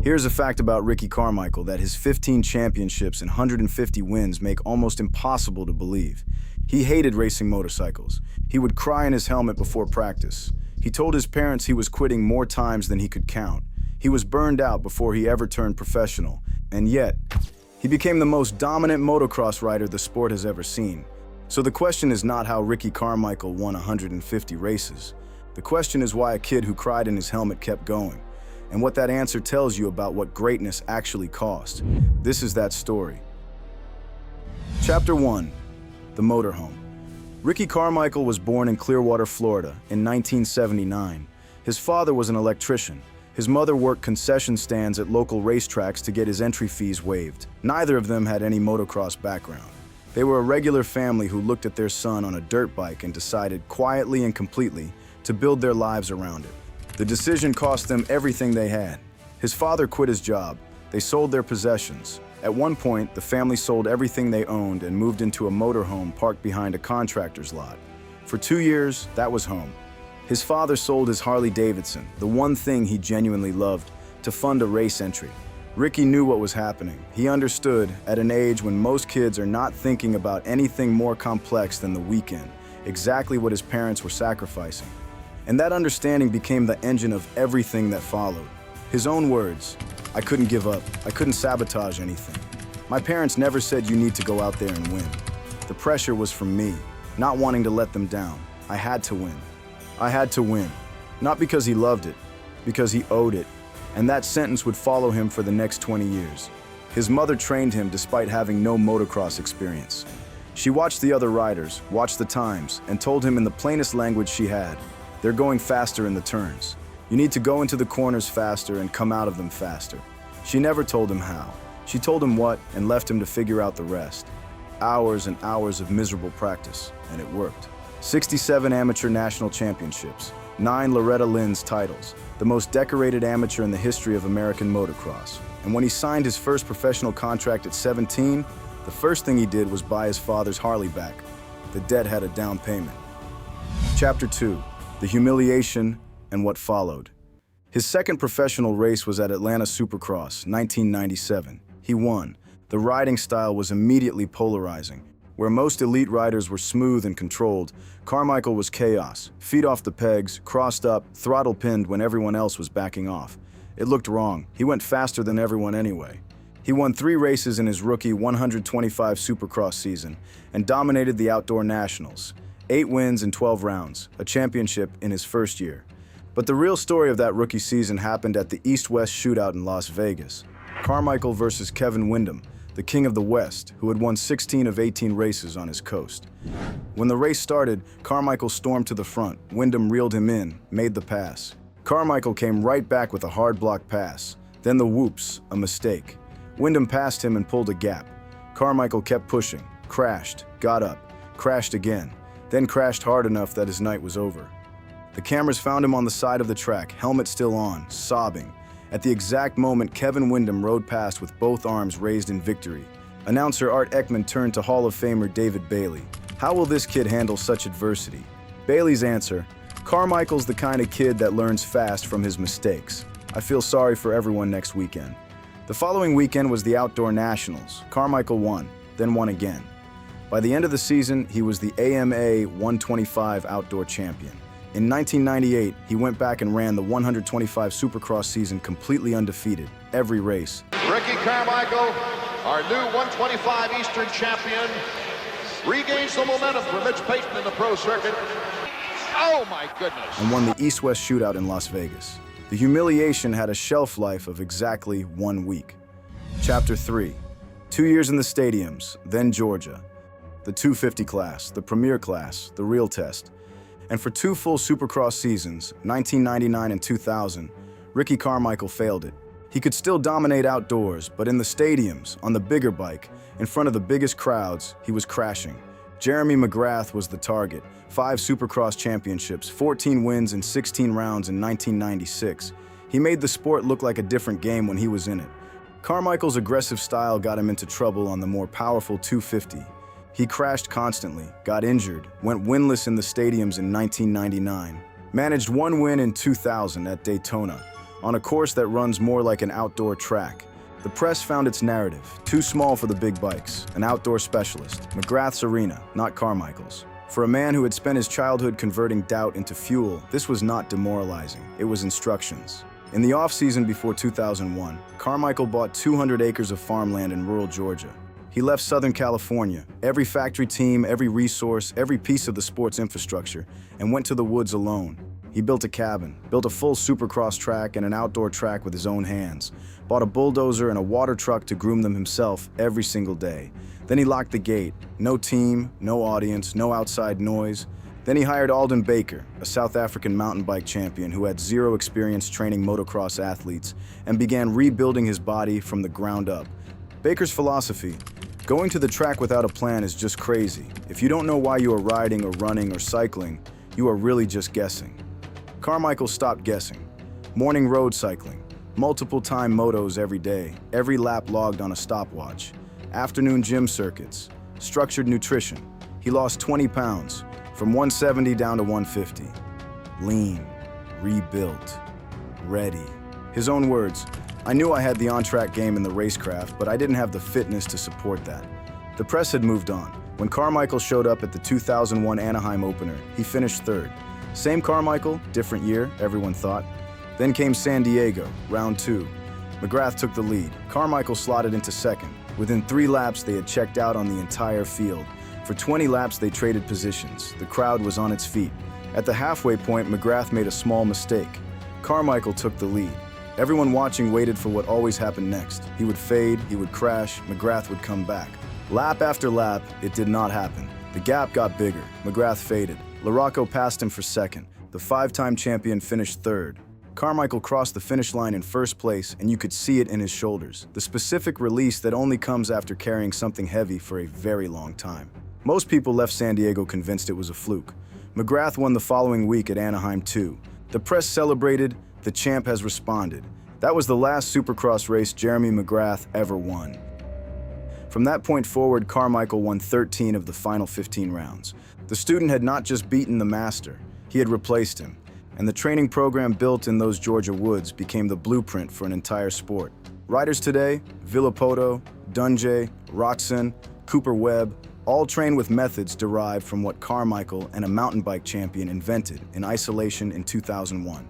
Here's a fact about Ricky Carmichael that his 15 championships and 150 wins make almost impossible to believe. He hated racing motorcycles. He would cry in his helmet before practice. He told his parents he was quitting more times than he could count. He was burned out before he ever turned professional, and yet, he became the most dominant motocross rider the sport has ever seen. So the question is not how Ricky Carmichael won 150 races. The question is why a kid who cried in his helmet kept going, and what that answer tells you about what greatness actually cost. This is that story. Chapter 1. The Motorhome. Ricky Carmichael was born in Clearwater, Florida in 1979. His father was an electrician. His mother worked concession stands at local racetracks to get his entry fees waived. Neither of them had any motocross background. They were a regular family who looked at their son on a dirt bike and decided quietly and completely to build their lives around it. The decision cost them everything they had. His father quit his job. They sold their possessions. At one point, the family sold everything they owned and moved into a motorhome parked behind a contractor's lot. For 2 years, that was home. His father sold his Harley Davidson, the one thing he genuinely loved, to fund a race entry. Ricky knew what was happening. He understood, at an age when most kids are not thinking about anything more complex than the weekend, exactly what his parents were sacrificing. And that understanding became the engine of everything that followed. His own words, "I couldn't give up. I couldn't sabotage anything. My parents never said you need to go out there and win. The pressure was from me, not wanting to let them down. I had to win. I had to win." Not because he loved it, because he owed it. And that sentence would follow him for the next 20 years. His mother trained him despite having no motocross experience. She watched the other riders, watched the times, and told him in the plainest language she had, "They're going faster in the turns. You need to go into the corners faster and come out of them faster." She never told him how. She told him what and left him to figure out the rest. Hours and hours of miserable practice, and it worked. 67 amateur national championships, 9 Loretta Lynn's titles, the most decorated amateur in the history of American motocross. And when he signed his first professional contract at 17, the first thing he did was buy his father's Harley back. The debt had a down payment. Chapter 2. The Humiliation and What Followed. His second professional race was at Atlanta Supercross, 1997. He won. The riding style was immediately polarizing. Where most elite riders were smooth and controlled, Carmichael was chaos. Feet off the pegs, crossed up, throttle pinned when everyone else was backing off. It looked wrong. He went faster than everyone anyway. He won 3 races in his rookie 125 Supercross season and dominated the outdoor nationals. 8 wins in 12 rounds, a championship in his first year. But the real story of that rookie season happened at the East-West shootout in Las Vegas. Carmichael versus Kevin Windham, the king of the West, who had won 16 of 18 races on his coast. When the race started, Carmichael stormed to the front. Windham reeled him in, made the pass. Carmichael came right back with a hard block pass. Then the whoops, a mistake. Windham passed him and pulled a gap. Carmichael kept pushing, crashed, got up, crashed again, then crashed hard enough that his night was over. The cameras found him on the side of the track, helmet still on, sobbing. At the exact moment Kevin Windham rode past with both arms raised in victory. Announcer Art Ekman turned to Hall of Famer David Bailey. How will this kid handle such adversity? Bailey's answer, "Carmichael's the kind of kid that learns fast from his mistakes. I feel sorry for everyone next weekend." The following weekend was the Outdoor Nationals. Carmichael won, then won again. By the end of the season, he was the AMA 125 outdoor champion. In 1998, he went back and ran the 125 Supercross season completely undefeated, every race. Ricky Carmichael, our new 125 Eastern champion, regains the momentum from Mitch Payton in the pro circuit. Oh my goodness! And won the East-West shootout in Las Vegas. The humiliation had a shelf life of exactly 1 week. Chapter 3. 2 years in the stadiums, then Georgia. The 250 class, the premier class, the real test. And for 2 full Supercross seasons, 1999 and 2000, Ricky Carmichael failed it. He could still dominate outdoors, but in the stadiums, on the bigger bike, in front of the biggest crowds, he was crashing. Jeremy McGrath was the target. 5 Supercross championships, 14 wins in 16 rounds in 1996. He made the sport look like a different game when he was in it. Carmichael's aggressive style got him into trouble on the more powerful 250. He crashed constantly, got injured, went winless in the stadiums in 1999, managed 1 win in 2000 at Daytona. on a course that runs more like an outdoor track. The press found its narrative, too small for the big bikes, an outdoor specialist, McGrath's arena, not Carmichael's. For a man who had spent his childhood converting doubt into fuel, this was not demoralizing, it was instructions. In the off-season before 2001, Carmichael bought 200 acres of farmland in rural Georgia. He left Southern California, every factory team, every resource, every piece of the sports infrastructure, and went to the woods alone. He built a cabin, built a full supercross track and an outdoor track with his own hands, bought a bulldozer and a water truck to groom them himself every single day. Then he locked the gate. No team, no audience, no outside noise. Then he hired Alden Baker, a South African mountain bike champion who had zero experience training motocross athletes, and began rebuilding his body from the ground up. Baker's philosophy: going to the track without a plan is just crazy. If you don't know why you are riding or running or cycling, you are really just guessing. Carmichael stopped guessing. Morning road cycling, multiple-time motos every day, every lap logged on a stopwatch. Afternoon gym circuits, structured nutrition. He lost 20 pounds, from 170 down to 150. Lean, rebuilt, ready. His own words: "I knew I had the on-track game in the racecraft, but I didn't have the fitness to support that." The press had moved on. When Carmichael showed up at the 2001 Anaheim opener, he finished third. Same Carmichael, different year, everyone thought. Then came San Diego, round 2. McGrath took the lead. Carmichael slotted into second. Within 3 laps, they had checked out on the entire field. For 20 laps, they traded positions. The crowd was on its feet. At the halfway point, McGrath made a small mistake. Carmichael took the lead. Everyone watching waited for what always happened next. He would fade, he would crash, McGrath would come back. Lap after lap, it did not happen. The gap got bigger. McGrath faded. LaRocco passed him for second. The 5-time champion finished third. Carmichael crossed the finish line in first place, and you could see it in his shoulders, the specific release that only comes after carrying something heavy for a very long time. Most people left San Diego convinced it was a fluke. McGrath won the following week at Anaheim too. The press celebrated, the champ has responded. That was the last supercross race Jeremy McGrath ever won. From that point forward, Carmichael won 13 of the final 15 rounds. The student had not just beaten the master, he had replaced him. And the training program built in those Georgia woods became the blueprint for an entire sport. Riders today, Villapoto, Dunjay, Rotson, Cooper Webb, all train with methods derived from what Carmichael and a mountain bike champion invented in isolation in 2001.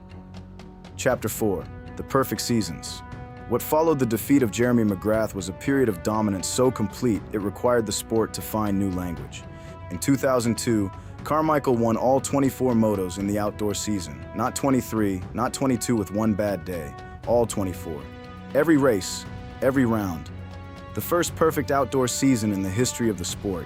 Chapter 4, The Perfect Seasons. What followed the defeat of Jeremy McGrath was a period of dominance so complete it required the sport to find new language. In 2002, Carmichael won all 24 motos in the outdoor season, not 23, not 22 with one bad day, all 24. Every race, every round. The first perfect outdoor season in the history of the sport.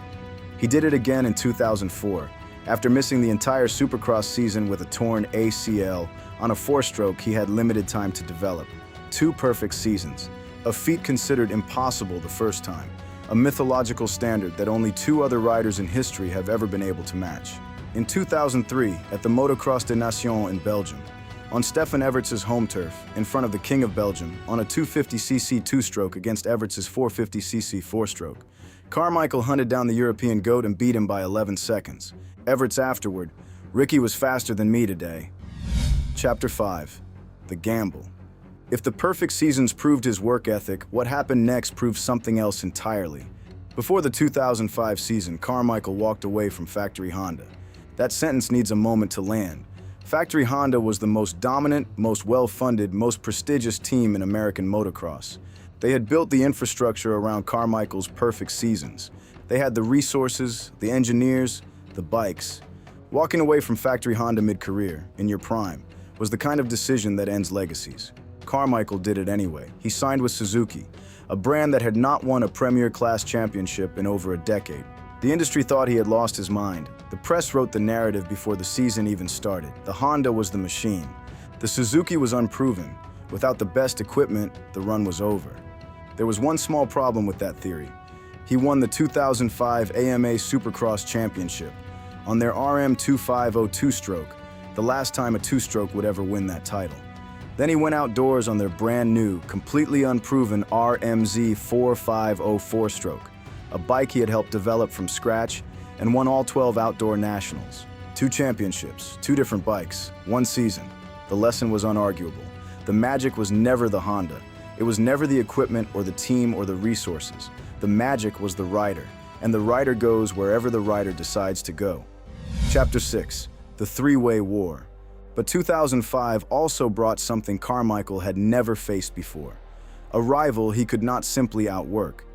He did it again in 2004, after missing the entire supercross season with a torn ACL. On a 4-stroke, he had limited time to develop. 2 perfect seasons, a feat considered impossible the first time. A mythological standard that only 2 other riders in history have ever been able to match. In 2003, at the Motocross des Nations in Belgium, on Stefan Everts's home turf, in front of the King of Belgium, on a 250cc 2-stroke against Everts's 450cc 4-stroke, Carmichael hunted down the European GOAT and beat him by 11 seconds. Everts afterward: "Ricky was faster than me today." Chapter 5, The Gamble. If the perfect seasons proved his work ethic, what happened next proved something else entirely. Before the 2005 season, Carmichael walked away from Factory Honda. That sentence needs a moment to land. Factory Honda was the most dominant, most well-funded, most prestigious team in American motocross. They had built the infrastructure around Carmichael's perfect seasons. They had the resources, the engineers, the bikes. Walking away from Factory Honda mid-career, in your prime, was the kind of decision that ends legacies. Carmichael did it anyway. He signed with Suzuki, a brand that had not won a Premier Class championship in over a decade. The industry thought he had lost his mind. The press wrote the narrative before the season even started. The Honda was the machine. The Suzuki was unproven. Without the best equipment, the run was over. There was one small problem with that theory. He won the 2005 AMA Supercross Championship on their RM2502 stroke, the last time a 2-stroke would ever win that title. Then he went outdoors on their brand new, completely unproven RMZ 4504 stroke, a bike he had helped develop from scratch, and won all 12 outdoor nationals. 2 championships, 2 different bikes, 1 season. The lesson was unarguable. The magic was never the Honda. It was never the equipment or the team or the resources. The magic was the rider, and the rider goes wherever the rider decides to go. Chapter 6, the three-way war. But 2005 also brought something Carmichael had never faced before. A rival he could not simply outwork.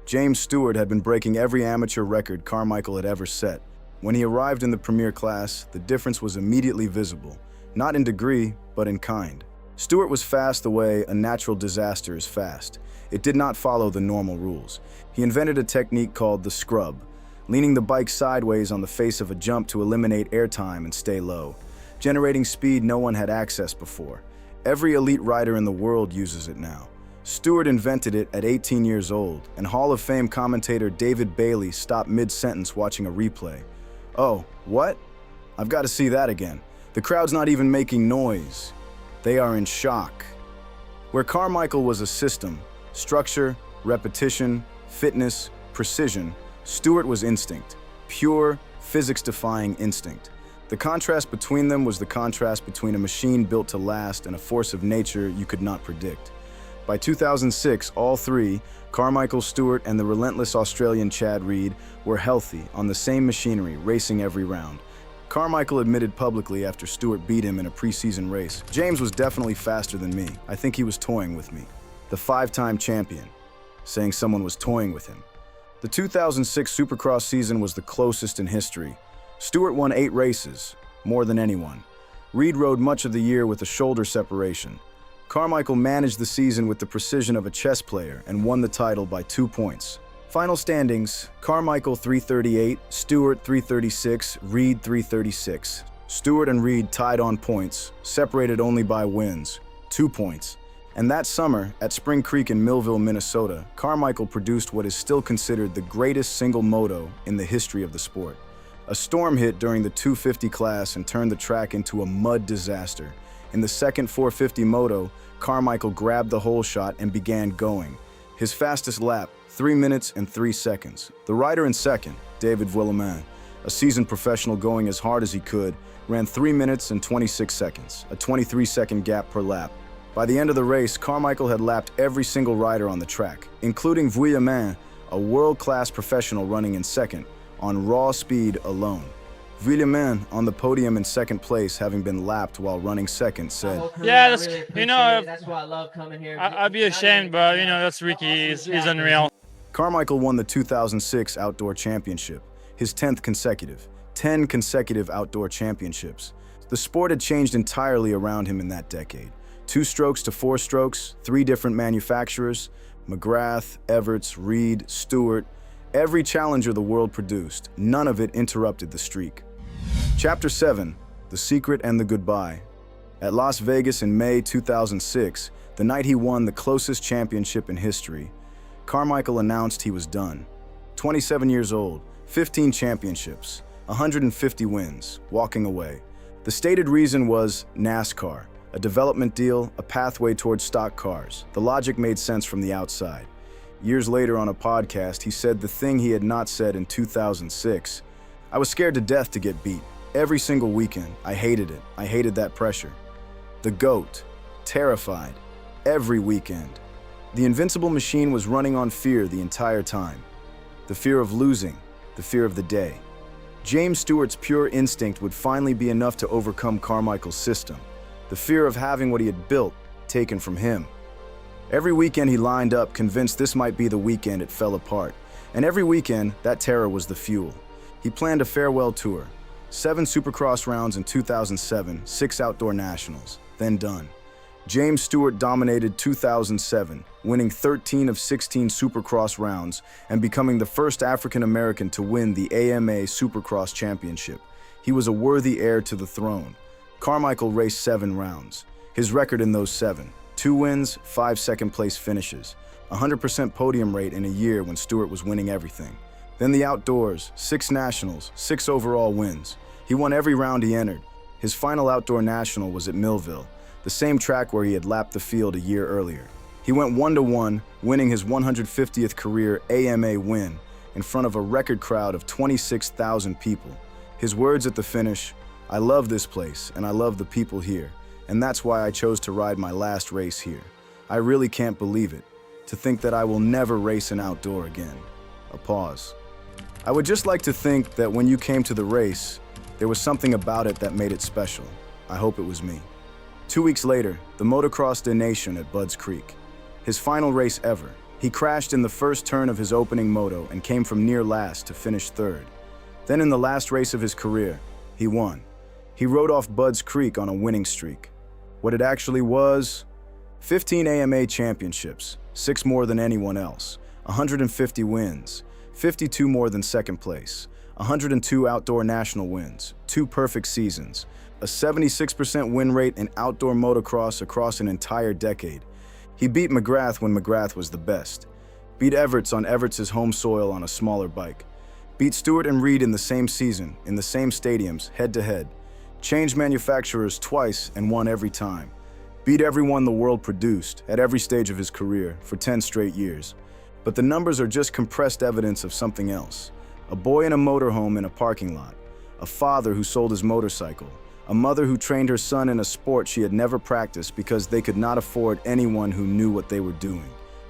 James Stewart had been breaking every amateur record Carmichael had ever set. When he arrived in the premier class, the difference was immediately visible, not in degree, but in kind. Stewart was fast the way a natural disaster is fast. It did not follow the normal rules. He invented a technique called the scrub, leaning the bike sideways on the face of a jump to eliminate airtime and stay low, generating speed no one had accessed before. Every elite rider in the world uses it now. Stewart invented it at 18 years old, and Hall of Fame commentator David Bailey stopped mid-sentence watching a replay. "Oh, what? I've got to see that again." The crowd's not even making noise. They are in shock. Where Carmichael was a system, structure, repetition, fitness, precision, Stewart was instinct, pure, physics-defying instinct. The contrast between them was the contrast between a machine built to last and a force of nature you could not predict. By 2006, all three, Carmichael, Stewart, and the relentless Australian Chad Reed, were healthy, on the same machinery, racing every round. Carmichael admitted publicly after Stewart beat him in a preseason race, "James was definitely faster than me. I think he was toying with me." The five-time champion, saying someone was toying with him. The 2006 Supercross season was the closest in history. Stewart won 8 races, more than anyone. Reed rode much of the year with a shoulder separation. Carmichael managed the season with the precision of a chess player and won the title by 2 points. Final standings: Carmichael 338, Stewart 336, Reed 336. Stewart and Reed tied on points, separated only by wins, 2 points. And that summer, at Spring Creek in Millville, Minnesota, Carmichael produced what is still considered the greatest single moto in the history of the sport. A storm hit during the 250 class and turned the track into a mud disaster. In the second 450 moto, Carmichael grabbed the hole shot and began going. His fastest lap, 3 minutes and 3 seconds. The rider in second, David Vuillemin, a seasoned professional going as hard as he could, ran 3 minutes and 26 seconds, a 23-second gap per lap. By the end of the race, Carmichael had lapped every single rider on the track, including Vuillemin, a world-class professional running in second, on raw speed alone. Vuillemin, on the podium in second place, having been lapped while running second, said, "Yeah, that's That's why I love coming here. I'd be ashamed, but that's Ricky. He's unreal." Carmichael won the 2006 Outdoor Championship, his 10th consecutive, 10 consecutive outdoor championships. The sport had changed entirely around him in that decade. 2 strokes to 4 strokes, 3 different manufacturers, McGrath, Everts, Reed, Stewart, every challenger the world produced, none of it interrupted the streak. Chapter 7, The Secret and the Goodbye. At Las Vegas in May 2006, the night he won the closest championship in history, Carmichael announced he was done. 27 years old, 15 championships, 150 wins, walking away. The stated reason was NASCAR, a development deal, a pathway towards stock cars. The logic made sense from the outside. Years later on a podcast, he said the thing he had not said in 2006. "I was scared to death to get beat. Every single weekend. I hated it. I hated that pressure." The GOAT. Terrified. Every weekend. The invincible machine was running on fear the entire time. The fear of losing. The fear of the day. James Stewart's pure instinct would finally be enough to overcome Carmichael's system. The fear of having what he had built taken from him. Every weekend he lined up, convinced this might be the weekend it fell apart. And every weekend, that terror was the fuel. He planned a farewell tour. 7 Supercross rounds in 2007, 6 outdoor nationals, then done. James Stewart dominated 2007, winning 13 of 16 Supercross rounds and becoming the first African American to win the AMA Supercross Championship. He was a worthy heir to the throne. Carmichael raced 7 rounds. His record in those 7, 2 wins, 5 second-place finishes, 100% podium rate in a year when Stewart was winning everything. Then the outdoors, 6 nationals, 6 overall wins. He won every round he entered. His final outdoor national was at Millville, the same track where he had lapped the field a year earlier. He went 1-1, winning his 150th career AMA win in front of a record crowd of 26,000 people. His words at the finish, "I love this place and I love the people here, and that's why I chose to ride my last race here. I really can't believe it, to think that I will never race an outdoor again. A pause. I would just like to think that when you came to the race, there was something about it that made it special. I hope it was me. 2 weeks later, the Motocross de Nation at Budds Creek. His final race ever. He crashed in the first turn of his opening moto and came from near last to finish third. Then in the last race of his career, he won. He rode off Budds Creek on a winning streak. What it actually was? 15 AMA championships, 6 more than anyone else, 150 wins, 52 more than second place, 102 outdoor national wins, 2 perfect seasons, a 76% win rate in outdoor motocross across an entire decade. He beat McGrath when McGrath was the best, beat Everts on Everts' home soil on a smaller bike, beat Stewart and Reed in the same season, in the same stadiums, head-to-head, changed manufacturers twice and won every time, beat everyone the world produced at every stage of his career for 10 straight years. But the numbers are just compressed evidence of something else. A boy in a motorhome in a parking lot, a father who sold his motorcycle, a mother who trained her son in a sport she had never practiced because they could not afford anyone who knew what they were doing.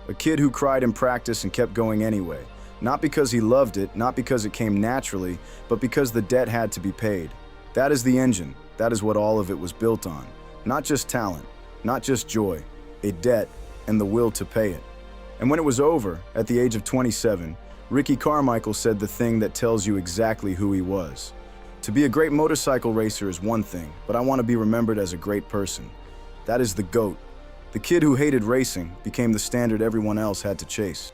A kid who cried in practice and kept going anyway, not because he loved it, not because it came naturally, but because the debt had to be paid. That is the engine. That is what all of it was built on. Not just talent, not just joy, a debt and the will to pay it. And when it was over, at the age of 27, Ricky Carmichael said the thing that tells you exactly who he was. To be a great motorcycle racer is one thing, but I want to be remembered as a great person. That is the GOAT. The kid who hated racing became the standard everyone else had to chase.